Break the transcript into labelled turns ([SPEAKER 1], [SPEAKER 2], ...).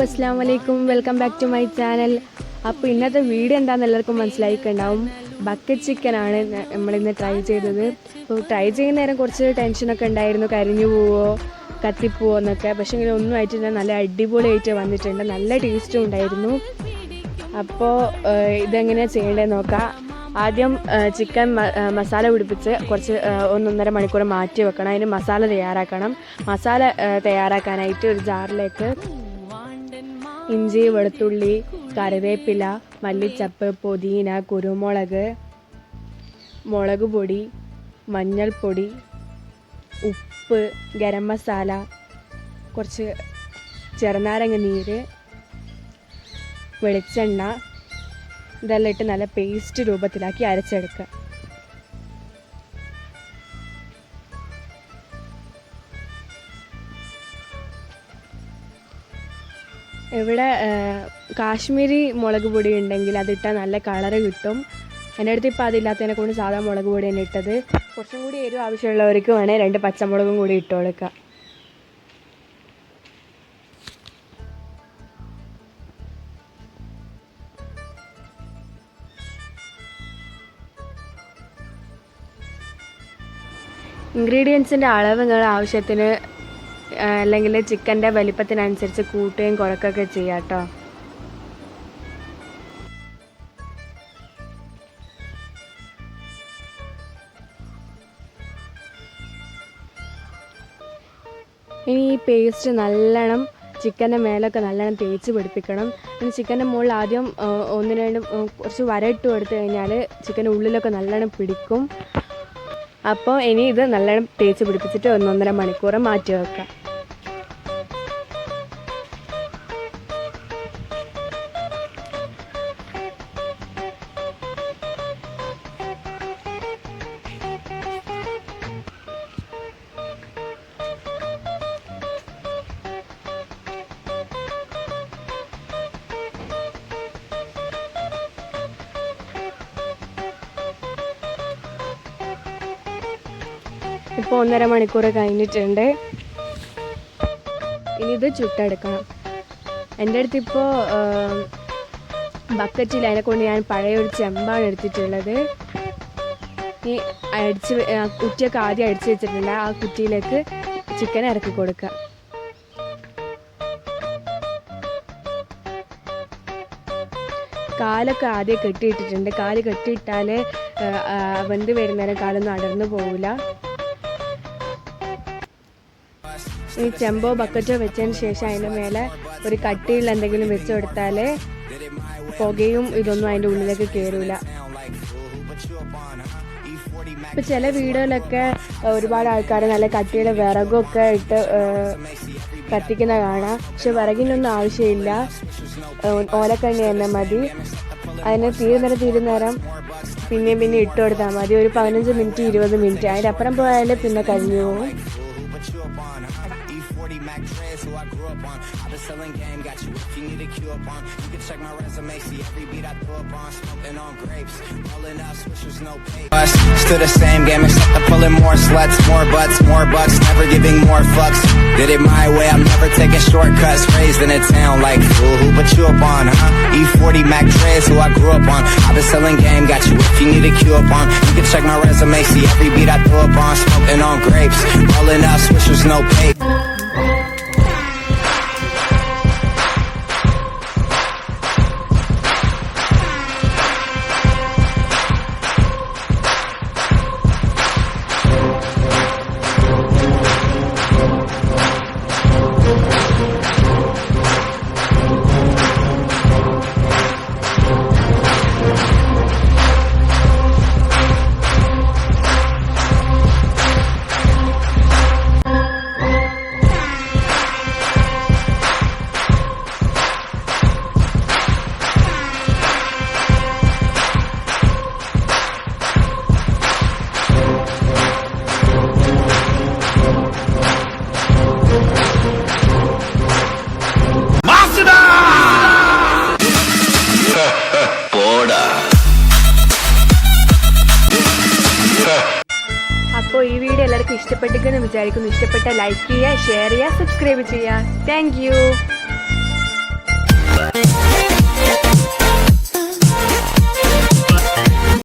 [SPEAKER 1] അസ്സലാമു അലൈക്കും, welcome back to my channel. അപ്പോൾ ഇന്നത്തെ വീഡിയോ എന്താണെന്ന് എല്ലാവർക്കും മനസ്സിലായിട്ടുണ്ടാവും. ബക്കറ്റ് ചിക്കനാണ് നമ്മളിന്ന് ട്രൈ ചെയ്തത്. അപ്പോൾ ട്രൈ ചെയ്യുന്ന നേരം കുറച്ച് ടെൻഷനൊക്കെ ഉണ്ടായിരുന്നു, കരിഞ്ഞു പോവോ കത്തിപ്പോവോ എന്നൊക്കെ. പക്ഷേ ഇങ്ങനെ ഒന്നും ആയിട്ടില്ല, നല്ല അടിപൊളിയായിട്ട് വന്നിട്ടുണ്ട്, നല്ല ടേസ്റ്റും ഉണ്ടായിരുന്നു. അപ്പോൾ ഇതെങ്ങനെയാണ് ചെയ്യേണ്ടതെന്ന് നോക്കാം. ആദ്യം ചിക്കൻ മസാല പിടിപ്പിച്ച് കുറച്ച് 1-1.5 മണിക്കൂർ മാറ്റി വെക്കണം. അതിന് മസാല തയ്യാറാക്കണം. മസാല തയ്യാറാക്കാനായിട്ട് ഒരു ജാറിലേക്ക് ഇഞ്ചി, വെളുത്തുള്ളി, കറിവേപ്പില, മല്ലിച്ചപ്പ്, പുതിന, കുരുമുളക്, മുളക് പൊടി, മഞ്ഞൾപ്പൊടി, ഉപ്പ്, ഗരം മസാല, കുറച്ച് ചെറുനാരങ്ങ നീര്, വെളിച്ചെണ്ണ, ഇതെല്ലാം ഇട്ട് നല്ല പേസ്റ്റ് രൂപത്തിലാക്കി അരച്ചെടുക്കുക. ഇവിടെ കാശ്മീരി മുളക് പൊടി ഉണ്ടെങ്കിൽ അതിട്ടാൽ നല്ല കളറ് കിട്ടും. എൻ്റെ അടുത്ത് ഇപ്പോൾ അതില്ലാത്തതിനെ കൊണ്ട് സാധാ മുളക് പൊടി തന്നെ ഇട്ടത്. കുറച്ചും കൂടി എരിവ് ആവശ്യമുള്ളവർക്ക് വേണേൽ 2 പച്ചമുളകും കൂടി ഇട്ട് കൊടുക്കുക. ഇൻഗ്രീഡിയൻസിൻ്റെ അളവ് നിങ്ങളുടെ ആവശ്യത്തിന് അല്ലെങ്കിൽ ചിക്കൻ്റെ വലിപ്പത്തിനനുസരിച്ച് കൂട്ടുകയും കുറയ്ക്കുകയൊക്കെ ചെയ്യാം കേട്ടോ. ഇനി ഈ പേസ്റ്റ് നല്ലോണം ചിക്കൻ്റെ മേലൊക്കെ നല്ലോണം തേച്ച് പിടിപ്പിക്കണം. ഇനി ചിക്കൻ്റെ മുകളിൽ ആദ്യം 1-2 കുറച്ച് വരയിട്ട് കൊടുത്തു കഴിഞ്ഞാൽ ചിക്കൻ്റെ ഉള്ളിലൊക്കെ നല്ലോണം പിടിക്കും. അപ്പോൾ ഇനി ഇത് നല്ലോണം തേച്ച് പിടിപ്പിച്ചിട്ട് 1-1.5 മണിക്കൂർ മാറ്റി വെക്കാം. ഇപ്പോൾ 1.5 മണിക്കൂർ കഴിഞ്ഞിട്ടുണ്ട്. ഇനി ഇത് ചുട്ടെടുക്കണം. എൻ്റെ അടുത്ത് ഇപ്പോൾ ബക്കറ്റിൽ അതിനെക്കൊണ്ട് ഞാൻ പഴയ ഒരു ചെമ്പാണ് എടുത്തിട്ടുള്ളത്. ഈ കുറ്റിയൊക്കെ ആദ്യം അടിച്ച് വെച്ചിട്ടുണ്ട്. ആ കുറ്റിയിലേക്ക് ചിക്കൻ ഇറക്കി കൊടുക്കുക. കാലൊക്കെ ആദ്യം കെട്ടിയിട്ടിട്ടുണ്ട്. കാല് കെട്ടിയിട്ടാൽ വെന്ത് വരുന്നേരം കാലൊന്നും അടർന്നു പോവില്ല. ഈ ചെമ്പോ ബക്കറ്റോ വെച്ചതിന് ശേഷം അതിൻ്റെ മേലെ ഒരു കട്ടിയുള്ള എന്തെങ്കിലും വെച്ച് കൊടുത്താൽ പുകയും ഇതൊന്നും അതിൻ്റെ ഉള്ളിലേക്ക് കയറില്ല. ഇപ്പം ചില വീടുകളിലൊക്കെ ഒരുപാട് ആൾക്കാർ നല്ല കട്ടിയുടെ വിറകൊക്കെ ഇട്ട് കത്തിക്കുന്ന കാണാം. പക്ഷെ വിറകിനൊന്നും ആവശ്യമില്ല, ഓലക്കണ്ണി തന്നെ മതി. അതിന് തീരുന്നേരം പിന്നെ ഇട്ട് കൊടുത്താൽ മതി. ഒരു 15 മിനിറ്റ് 20 മിനിറ്റ്, അതിൻ്റെ അപ്പുറം പോയാൽ പിന്നെ കഴിഞ്ഞു പോകും. Who I grew up on. I've been selling game, got you if you need a cue up on. You can check my resume, see every beat I throw up on. Smoking on grapes, rolling out swishers, no pay. Still the same game, except I'm pulling more sluts, more butts, more bucks, never giving more fucks. Did it my way, I'm never taking shortcuts. Raised in a town like fool, who put you up on, huh? E40 Mac Dre's who I grew up on. I've been selling game, got you if you need a cue up on. You can check my resume, see every beat I throw up on. Smoking on grapes, rolling out swishers, no pay. അപ്പോൾ ഈ video എല്ലാവർക്കും ഇഷ്ടപ്പെട്ടെന്ന് വിചാരിക്കുന്നു. ഇഷ്ടപ്പെട്ട like ചെയ്യുക, share ചെയ്യുക, subscribe ചെയ്യുക. Thank you.